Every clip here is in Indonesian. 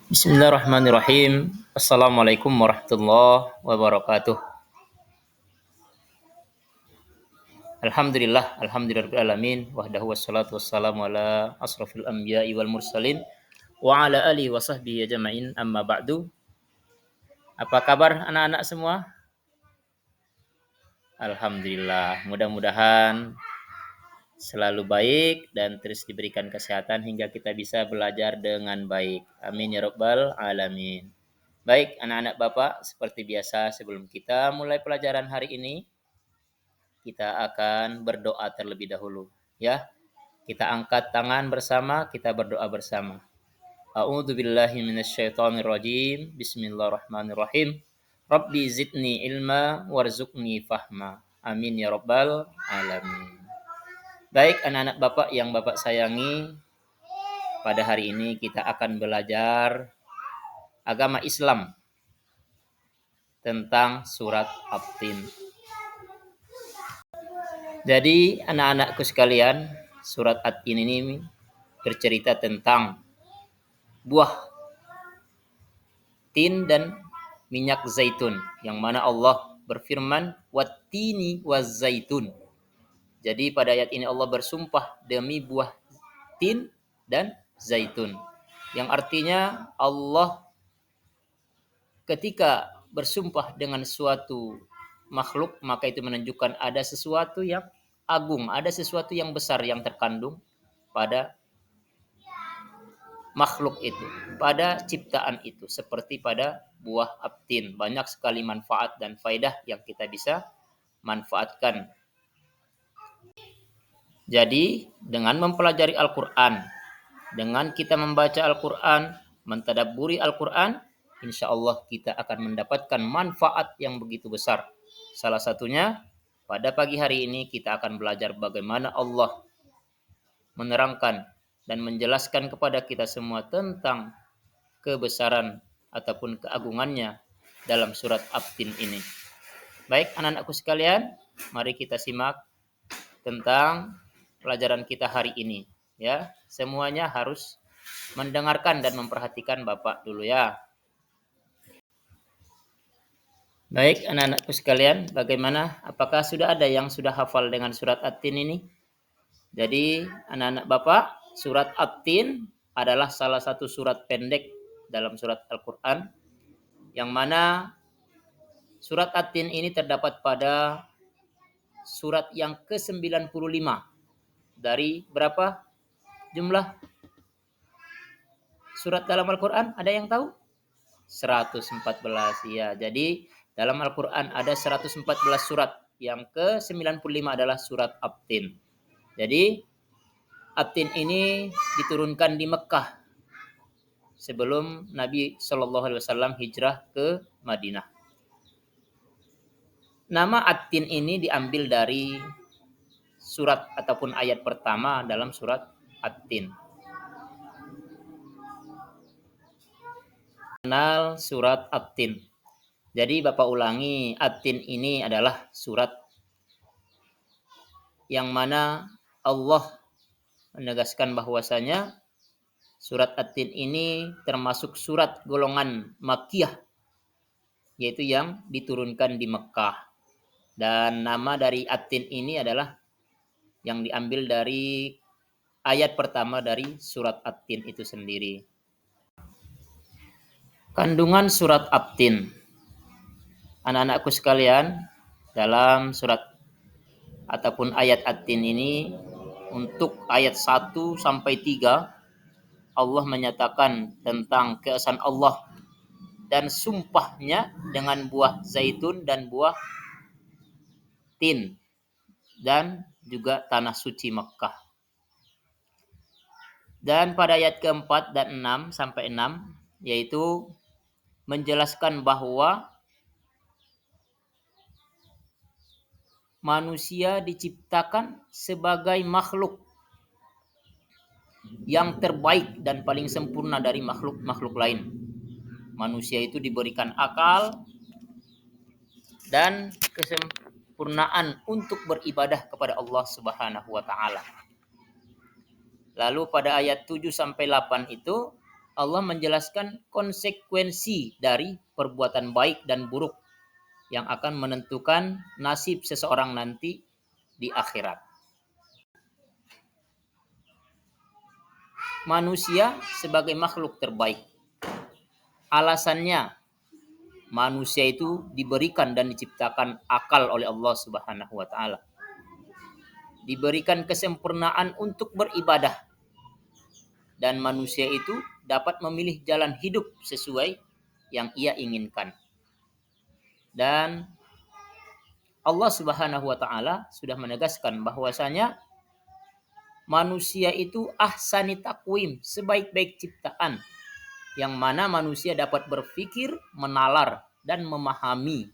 Bismillahirrahmanirrahim. Assalamualaikum warahmatullahi wabarakatuh. Alhamdulillahirabbil alamin wahdahu wassalatu wassalamu ala asrofil anbiya'i wal mursalin wa ala alihi wa sahbihi ajma'in amma ba'du. Apa kabar anak-anak semua? Alhamdulillah, mudah-mudahan selalu baik dan terus diberikan kesehatan hingga kita bisa belajar dengan baik. Amin ya rabbal alamin. Baik, anak-anak Bapak, seperti biasa sebelum kita mulai pelajaran hari ini, kita akan berdoa terlebih dahulu. Ya, kita angkat tangan bersama, kita berdoa bersama. A'udzubillahi minasyaitonirrajim. Bismillahirrahmanirrahim. Rabbi zidni ilma warzuqni fahma. Amin ya rabbal alamin. Baik, anak-anak Bapak yang Bapak sayangi, pada hari ini kita akan belajar agama Islam tentang surat At-Tin. Jadi anak-anakku sekalian, surat At-Tin ini bercerita tentang buah tin dan minyak zaitun, yang mana Allah berfirman wattini wazzaitun. Jadi pada ayat ini Allah bersumpah demi buah tin dan zaitun, yang artinya Allah ketika bersumpah dengan suatu makhluk, maka itu menunjukkan ada sesuatu yang agung, ada sesuatu yang besar yang terkandung pada makhluk itu, pada ciptaan itu, seperti pada buah aptin. Banyak sekali manfaat dan faidah yang kita bisa manfaatkan. Jadi dengan mempelajari Al-Quran, dengan kita membaca Al-Quran, mentadabburi Al-Quran, insya Allah kita akan mendapatkan manfaat yang begitu besar. Salah satunya pada pagi hari ini kita akan belajar bagaimana Allah menerangkan dan menjelaskan kepada kita semua tentang kebesaran ataupun keagungannya dalam surat At-Tin ini. Baik anak-anakku sekalian, mari kita simak tentang pelajaran kita hari ini. Ya, semuanya harus mendengarkan dan memperhatikan Bapak dulu ya. Baik anak-anakku sekalian, bagaimana? Apakah sudah ada yang sudah hafal dengan surat At-Tin ini? Jadi anak-anak Bapak, surat At-Tin adalah salah satu surat pendek dalam surat Al-Quran, yang mana surat At-Tin ini terdapat pada surat yang ke-95 dari berapa jumlah surat dalam Al-Quran? Ada yang tahu? 114 ya. Jadi dalam Al-Quran ada 114 surat. Yang ke-95 adalah surat At-Tin. Jadi At-Tin ini diturunkan di Mekah sebelum Nabi SAW hijrah ke Madinah. Nama At-Tin ini diambil dari surat ataupun ayat pertama dalam surat At-Tin. Kenal surat At-Tin. Jadi Bapak ulangi, At-Tin ini adalah surat yang mana Allah menegaskan bahwasanya surat At-Tin ini termasuk surat golongan Makkiyah, yaitu yang diturunkan di Mekah. Dan nama dari At-Tin ini adalah yang diambil dari ayat pertama dari surat At-Tin itu sendiri. Kandungan surat At-Tin. Anak-anakku sekalian, dalam surat ataupun ayat At-Tin ini, untuk ayat 1 sampai 3 Allah menyatakan tentang keesaan Allah dan sumpahnya dengan buah zaitun dan buah tin dan juga tanah suci Mekah. Dan pada ayat keempat dan 6 sampai 6 yaitu menjelaskan bahwa manusia diciptakan sebagai makhluk yang terbaik dan paling sempurna dari makhluk-makhluk lain. Manusia itu diberikan akal dan kesempurnaan untuk beribadah kepada Allah Subhanahu wa taala. Lalu pada ayat 7 sampai 8 itu Allah menjelaskan konsekuensi dari perbuatan baik dan buruk yang akan menentukan nasib seseorang nanti di akhirat. Manusia sebagai makhluk terbaik. Alasannya manusia itu diberikan dan diciptakan akal oleh Allah Subhanahu wa taala. Diberikan kesempurnaan untuk beribadah. Dan manusia itu dapat memilih jalan hidup sesuai yang ia inginkan. Dan Allah Subhanahu wa taala sudah menegaskan bahwasanya manusia itu ahsani takwim, sebaik-baik ciptaan, yang mana manusia dapat berpikir, menalar, dan memahami.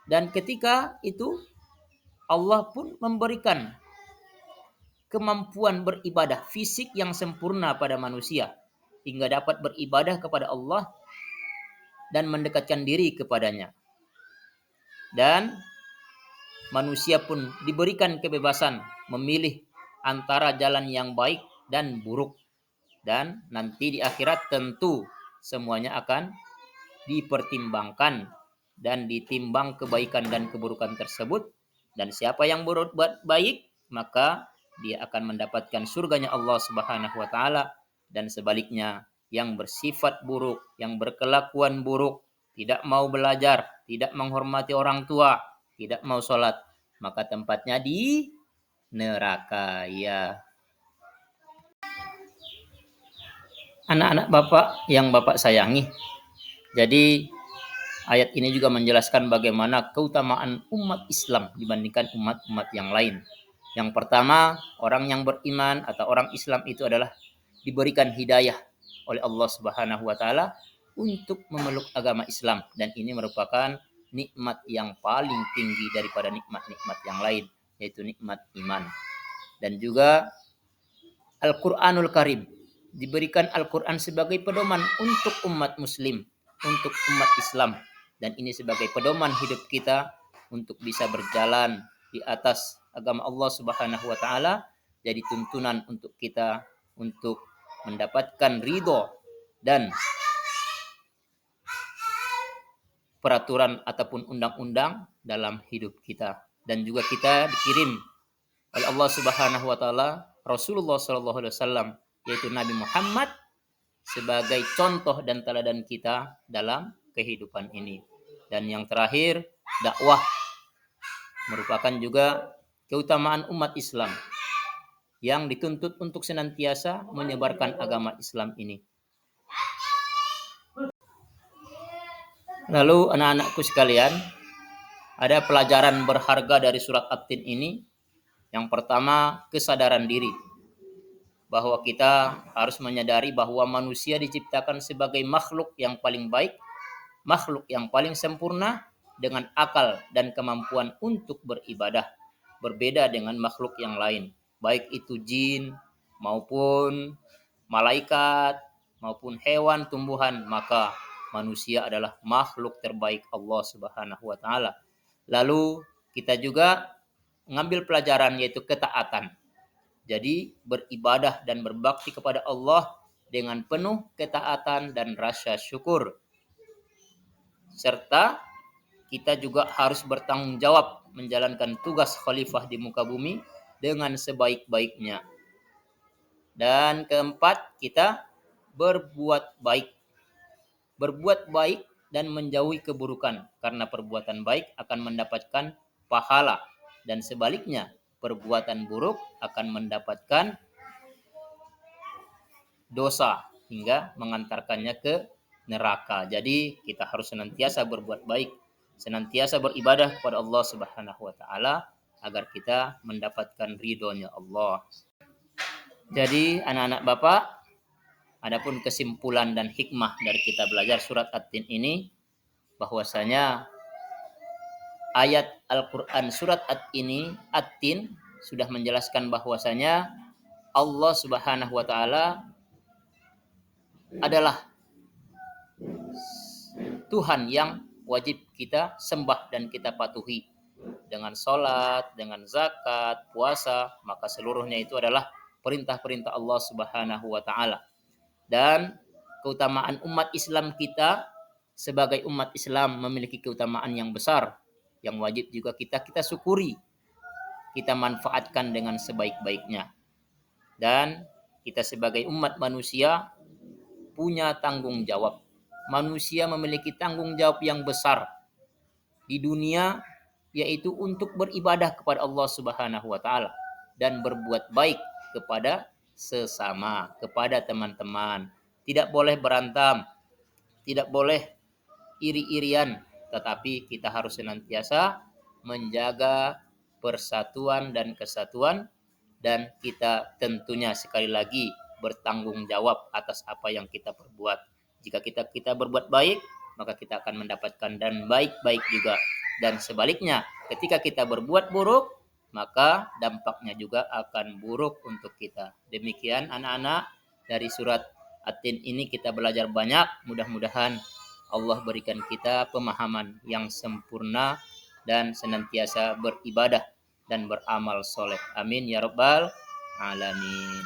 Dan ketika itu Allah pun memberikan kemampuan beribadah fisik yang sempurna pada manusia hingga dapat beribadah kepada Allah dan mendekatkan diri kepadanya. Dan manusia pun diberikan kebebasan memilih antara jalan yang baik dan buruk. Dan nanti di akhirat tentu semuanya akan dipertimbangkan dan ditimbang kebaikan dan keburukan tersebut. Dan siapa yang berbuat baik, maka dia akan mendapatkan surganya Allah Subhanahu wa taala. Dan sebaliknya, yang bersifat buruk, yang berkelakuan buruk, tidak mau belajar, tidak menghormati orang tua, tidak mau sholat, maka tempatnya di neraka. Ya, anak-anak Bapak yang Bapak sayangi, jadi ayat ini juga menjelaskan bagaimana keutamaan umat Islam dibandingkan umat-umat yang lain. Yang pertama, orang yang beriman atau orang Islam itu adalah diberikan hidayah oleh Allah Subhanahu wa taala untuk memeluk agama Islam, dan ini merupakan nikmat yang paling tinggi daripada nikmat-nikmat yang lain, yaitu nikmat iman. Dan juga Al-Qur'anul Karim, diberikan Al-Qur'an sebagai pedoman untuk umat muslim, untuk umat Islam, dan ini sebagai pedoman hidup kita untuk bisa berjalan di atas agama Allah Subhanahu wa taala, jadi tuntunan untuk kita untuk mendapatkan ridho dan peraturan ataupun undang-undang dalam hidup kita. Dan juga kita dikirim oleh Allah Subhanahu wa taala Rasulullah sallallahu alaihi wasallam, yaitu Nabi Muhammad, sebagai contoh dan teladan kita dalam kehidupan ini. Dan yang terakhir, dakwah merupakan juga keutamaan umat Islam yang dituntut untuk senantiasa menyebarkan agama Islam ini. Lalu anak-anakku sekalian, ada pelajaran berharga dari surat At-Tin ini. Yang pertama, kesadaran diri. Bahwa kita harus menyadari bahwa manusia diciptakan sebagai makhluk yang paling baik, makhluk yang paling sempurna, dengan akal dan kemampuan untuk beribadah. Berbeda dengan makhluk yang lain, baik itu jin maupun malaikat maupun hewan tumbuhan, maka manusia adalah makhluk terbaik Allah Subhanahu wa taala. Lalu kita juga mengambil pelajaran, yaitu ketaatan. Jadi beribadah dan berbakti kepada Allah dengan penuh ketaatan dan rasa syukur. Serta kita juga harus bertanggung jawab menjalankan tugas khalifah di muka bumi dengan sebaik-baiknya. Dan keempat, kita berbuat baik. Berbuat baik dan menjauhi keburukan, karena perbuatan baik akan mendapatkan pahala, dan sebaliknya perbuatan buruk akan mendapatkan dosa hingga mengantarkannya ke neraka. Jadi kita harus senantiasa berbuat baik, senantiasa beribadah kepada Allah Subhanahu wa taala agar kita mendapatkan ridhonya Allah. Jadi anak-anak Bapak, adapun kesimpulan dan hikmah dari kita belajar surat At-Tin ini, bahwasanya ayat Al-Quran surat At-Tin sudah menjelaskan bahwasanya Allah Subhanahu wa taala adalah Tuhan yang wajib kita sembah dan kita patuhi dengan sholat, dengan zakat, puasa, maka seluruhnya itu adalah perintah-perintah Allah Subhanahu wa taala. Dan keutamaan umat Islam kita sebagai umat Islam memiliki keutamaan yang besar yang wajib juga kita syukuri, kita manfaatkan dengan sebaik-baiknya. Dan kita sebagai umat manusia punya tanggung jawab. Manusia memiliki tanggung jawab yang besar di dunia, yaitu untuk beribadah kepada Allah Subhanahu wa taala dan berbuat baik kepada sesama, kepada teman-teman. Tidak boleh berantem, tidak boleh iri-irian, tetapi kita harus senantiasa menjaga persatuan dan kesatuan, dan kita tentunya sekali lagi bertanggung jawab atas apa yang kita perbuat. Jika kita berbuat baik, maka kita akan mendapatkan dan baik-baik juga. Dan sebaliknya, ketika kita berbuat buruk, maka dampaknya juga akan buruk untuk kita. Demikian anak-anak, dari surat At-Tin ini kita belajar banyak. Mudah-mudahan Allah berikan kita pemahaman yang sempurna dan senantiasa beribadah dan beramal soleh. Amin ya rabbal alamin.